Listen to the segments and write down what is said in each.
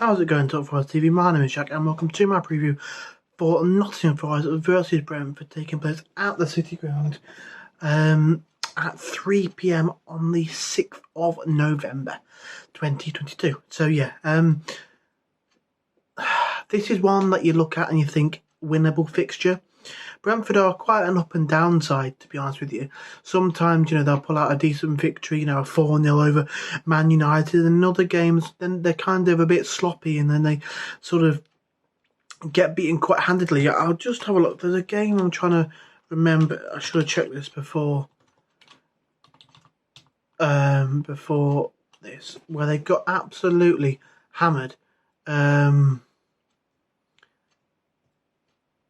How's it going, Top Forest TV? My name is Jack and welcome to my preview for Nottingham Forest versus Brentford, taking place at the City Ground at 3 PM on the 6th of November 2022. So yeah, this is one that you look at and you think winnable fixture. Brentford are quite an up and down side, to be honest with you. Sometimes, they'll pull out a decent victory, a 4-0 over Man United, and in other games, then they're kind of a bit sloppy, and then they sort of get beaten quite handedly. I'll just have a look. There's a game I'm trying to remember. I should have checked this before this, where they got absolutely hammered.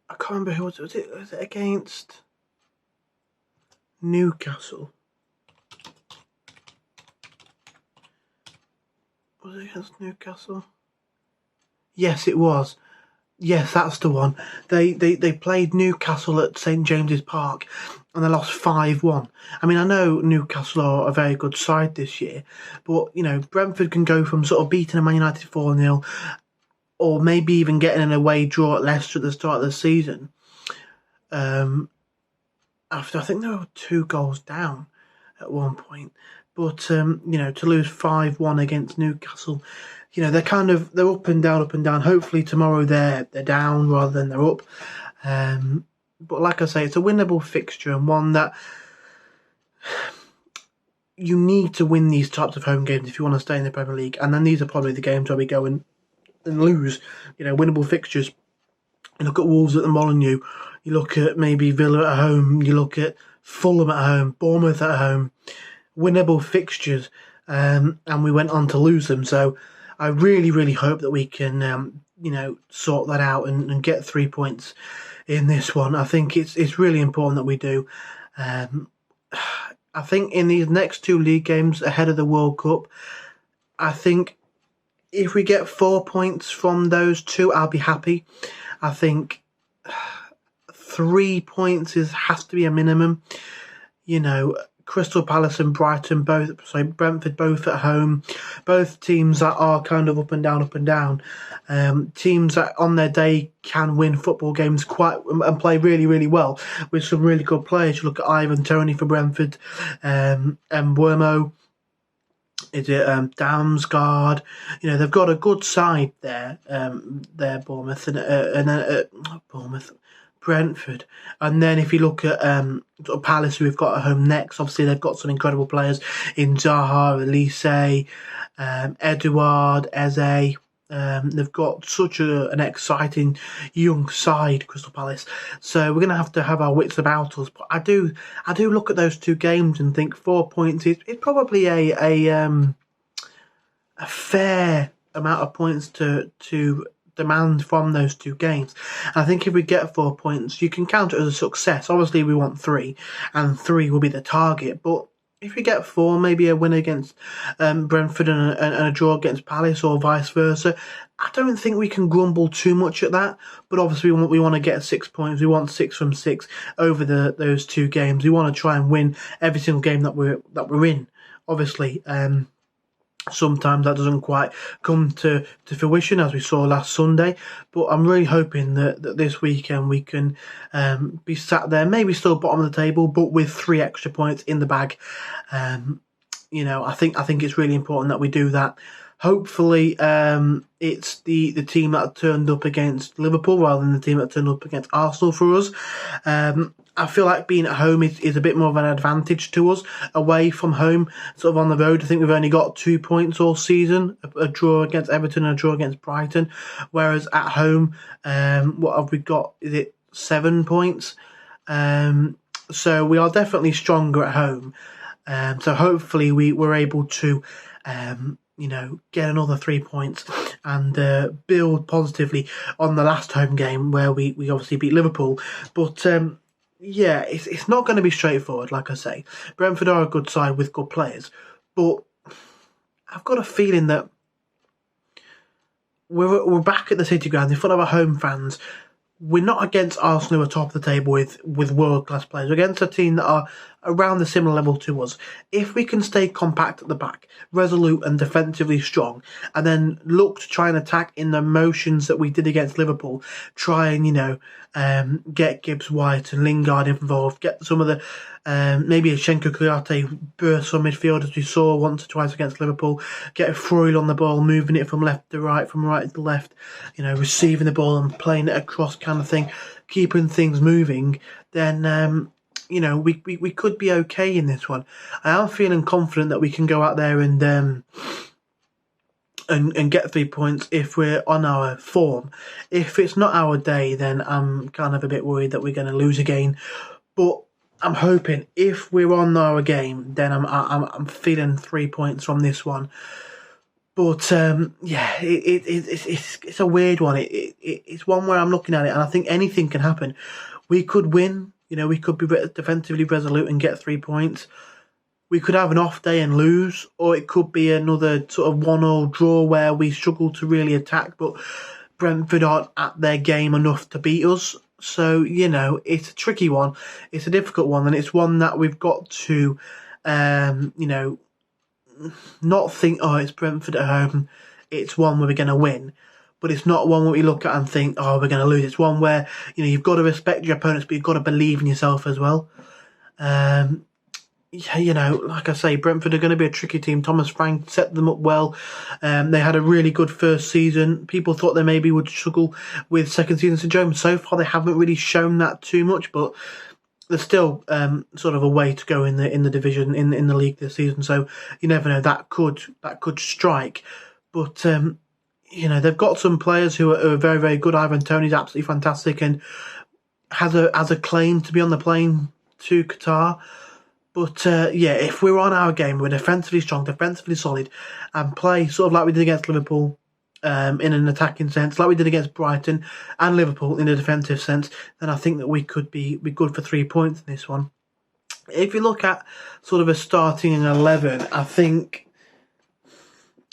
I can't remember who was it. Was it against Newcastle? Was it against Newcastle? Yes, it was. Yes, that's the one. They played Newcastle at St James's Park and they lost 5-1. I mean, I know Newcastle are a very good side this year, but, Brentford can go from sort of beating a Man United 4-0 or maybe even getting an away draw at Leicester at the start of the season. After, I think they were 2 goals down at one point. But, to lose 5-1 against Newcastle, they're up and down, up and down. Hopefully tomorrow they're down rather than they're up. But like I say, it's a winnable fixture and one that you need to win these types of home games if you want to stay in the Premier League. And then these are probably the games where we go and lose, winnable fixtures. You look at Wolves at the Molineux, you look at maybe Villa at home, you look at Fulham at home, Bournemouth at home, winnable fixtures, and we went on to lose them. So I really, really hope that we can, sort that out and get 3 points in this one. I think it's really important that we do. I think in these next 2 league games ahead of the World Cup, I think if we get 4 points from those 2, I'll be happy. I think 3 points has to be a minimum. Crystal Palace and Brentford both at home. Both teams that are kind of up and down. Teams that on their day can win football games and play really, really well with some really good players. You look at Ivan Toney for Brentford, and Wermo. Is it Damsgaard? They've got a good side there. Bournemouth Brentford, and then if you look at sort of Palace, who we've got at home next, obviously they've got some incredible players in Zaha, Elise, Edouard, Eze. They've got such an exciting young side, Crystal Palace. So we're going to have our wits about us. But I do look at those 2 games and think 4 points is probably a fair amount of points to demand from those 2 games. And I think if we get 4 points, you can count it as a success. Obviously, we want 3, and 3 will be the target. But if we get 4, maybe a win against Brentford and a draw against Palace or vice versa, I don't think we can grumble too much at that. But obviously, we want to get 6 points. We want 6 from 6 over those 2 games. We want to try and win every single game that we're in. Obviously, sometimes that doesn't quite come to fruition, as we saw last Sunday. But I'm really hoping that this weekend we can be sat there, maybe still bottom of the table, but with 3 extra points in the bag. I think it's really important that we do that. Hopefully, it's the team that turned up against Liverpool rather than the team that turned up against Arsenal for us. I feel like being at home is a bit more of an advantage to us. Away from home, sort of on the road, I think we've only got 2 points all season, a draw against Everton and a draw against Brighton. Whereas at home, what have we got? Is it 7 points? So we are definitely stronger at home. So hopefully we're able to, get another 3 points and build positively on the last home game where we obviously beat Liverpool. But yeah, it's not going to be straightforward, like I say. Brentford are a good side with good players, but I've got a feeling that we're back at the City Ground in front of our home fans. We're not against Arsenal at top of the table with world-class players. We're against a team that are around a similar level to us. If we can stay compact at the back, resolute and defensively strong, and then look to try and attack in the motions that we did against Liverpool, try and, get Gibbs White and Lingard involved, get some of the, maybe a Schenko Kouyaté burst from midfield as we saw once or twice against Liverpool, get a Freud on the ball, moving it from left to right, from right to left, receiving the ball and playing it across kind of thing, keeping things moving, then we could be okay in this one. I am feeling confident that we can go out there and get 3 points if we're on our form. If it's not our day, then I'm kind of a bit worried that we're going to lose again. But I'm hoping if we're on our game, then I'm feeling 3 points from this one. But it's a weird one. It's one where I'm looking at it and I think anything can happen. We could win. We could be defensively resolute and get 3 points. We could have an off day and lose, or it could be another sort of 1-1 draw where we struggle to really attack, but Brentford aren't at their game enough to beat us. So, it's a tricky one. It's a difficult one, and it's one that we've got to, not think, oh, it's Brentford at home. It's one where we're going to win. But it's not one where we look at and think, oh, we're going to lose. It's one where, you've got to respect your opponents, but you've got to believe in yourself as well. Like I say, Brentford are going to be a tricky team. Thomas Frank set them up well. They had a really good first season. People thought they maybe would struggle with second season syndrome. So far, they haven't really shown that too much, but there's still sort of a way to go in the division, in the league this season. So you never know, that could strike. But they've got some players who are very, very good. Ivan Toney's absolutely fantastic and has a claim to be on the plane to Qatar. But if we're on our game, we're defensively strong, defensively solid, and play sort of like we did against Liverpool in an attacking sense, like we did against Brighton and Liverpool in a defensive sense, then I think that we could be good for 3 points in this one. If you look at sort of a starting 11, I think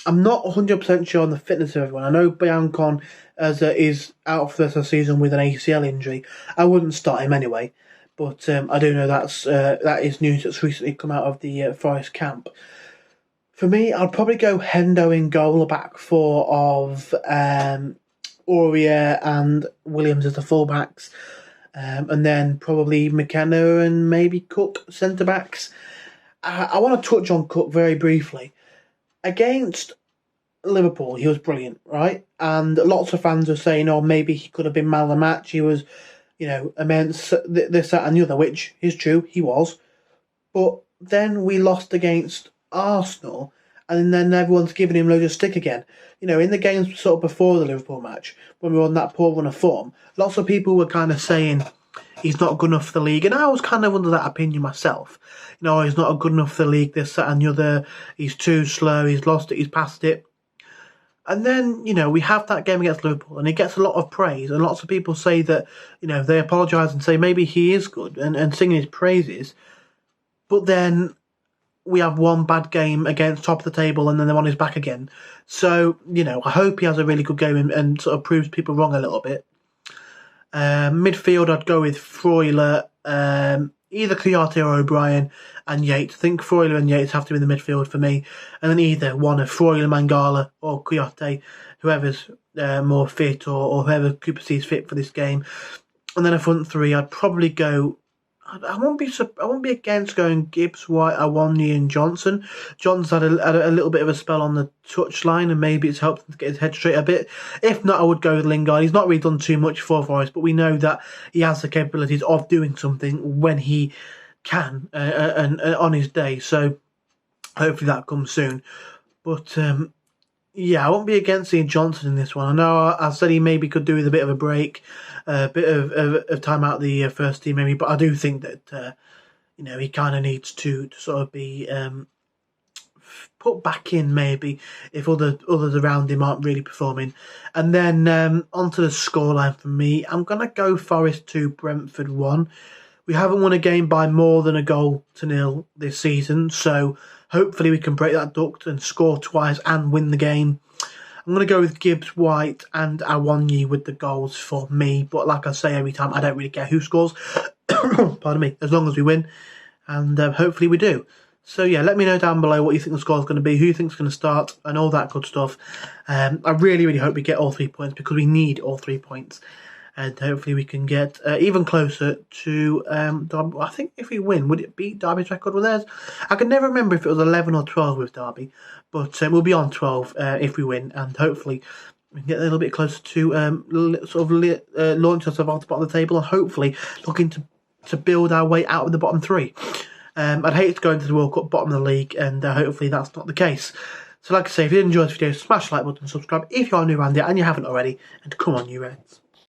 I'm not 100% sure on the fitness of everyone. I know Biancon is out for the rest of the season with an ACL injury. I wouldn't start him anyway, but I do know that is news that's recently come out of the Forest camp. For me, I'd probably go Hendo in goal, a back four of Aurier and Williams as the fullbacks, and then probably McKenna and maybe Cook centre-backs. I want to touch on Cook very briefly. Against Liverpool, he was brilliant, right? And lots of fans are saying, oh, maybe he could have been man of the match. He was, immense, this, that and the other, which is true, he was. But then we lost against Arsenal, and then everyone's giving him loads of stick again. In the games sort of before the Liverpool match, when we were on that poor run of form, lots of people were kind of saying he's not good enough for the league. And I was kind of under that opinion myself. He's not good enough for the league, this, that and the other. He's too slow, he's lost it, he's passed it. And then, we have that game against Liverpool and he gets a lot of praise. And lots of people say that, they apologise and say maybe he is good and singing his praises. But then we have one bad game against top of the table and then they're on his back again. So, I hope he has a really good game and sort of proves people wrong a little bit. Midfield, I'd go with Freuler, either Kouyaté or O'Brien and Yates. I think Freuler and Yates have to be in the midfield for me. And then either one of Freuler, Mangala or Kouyaté, whoever's more fit or whoever Cooper sees fit for this game. And then a front three, I'd probably go... I won't be against going Gibbs, White, Awoniyi and Johnson. Johnson's had a little bit of a spell on the touchline and maybe it's helped him to get his head straight a bit. If not, I would go with Lingard. He's not really done too much for us, but we know that he has the capabilities of doing something when he can and on his day. So hopefully that comes soon. But I won't be against seeing Johnson in this one. I know I said he maybe could do with a bit of a break, a bit of time out of the first team maybe, but I do think that he kind of needs to sort of be put back in maybe if others around him aren't really performing. And then onto the scoreline for me, I'm gonna go Forest 2, Brentford 1. We haven't won a game by more than 1-0 this season, so hopefully we can break that duct and score twice and win the game. I'm going to go with Gibbs, White and Awoniyi with the goals for me. But like I say every time, I don't really care who scores. Pardon me. As long as we win. and hopefully we do. So yeah, let me know down below what you think the score is going to be, who you think is going to start, and all that good stuff. I really, really hope we get all 3 points, because we need all 3 points. And hopefully we can get even closer to Derby. I think if we win, would it beat Derby's record with theirs? I can never remember if it was 11 or 12 with Derby, but we'll be on 12 if we win, and hopefully we can get a little bit closer to launch ourselves off the bottom of the table, and hopefully looking to build our way out of the bottom 3. I'd hate to go into the World Cup bottom of the league, and hopefully that's not the case. So like I say, if you enjoyed this video, smash the like button, subscribe if you are new around here and you haven't already, and come on you Reds.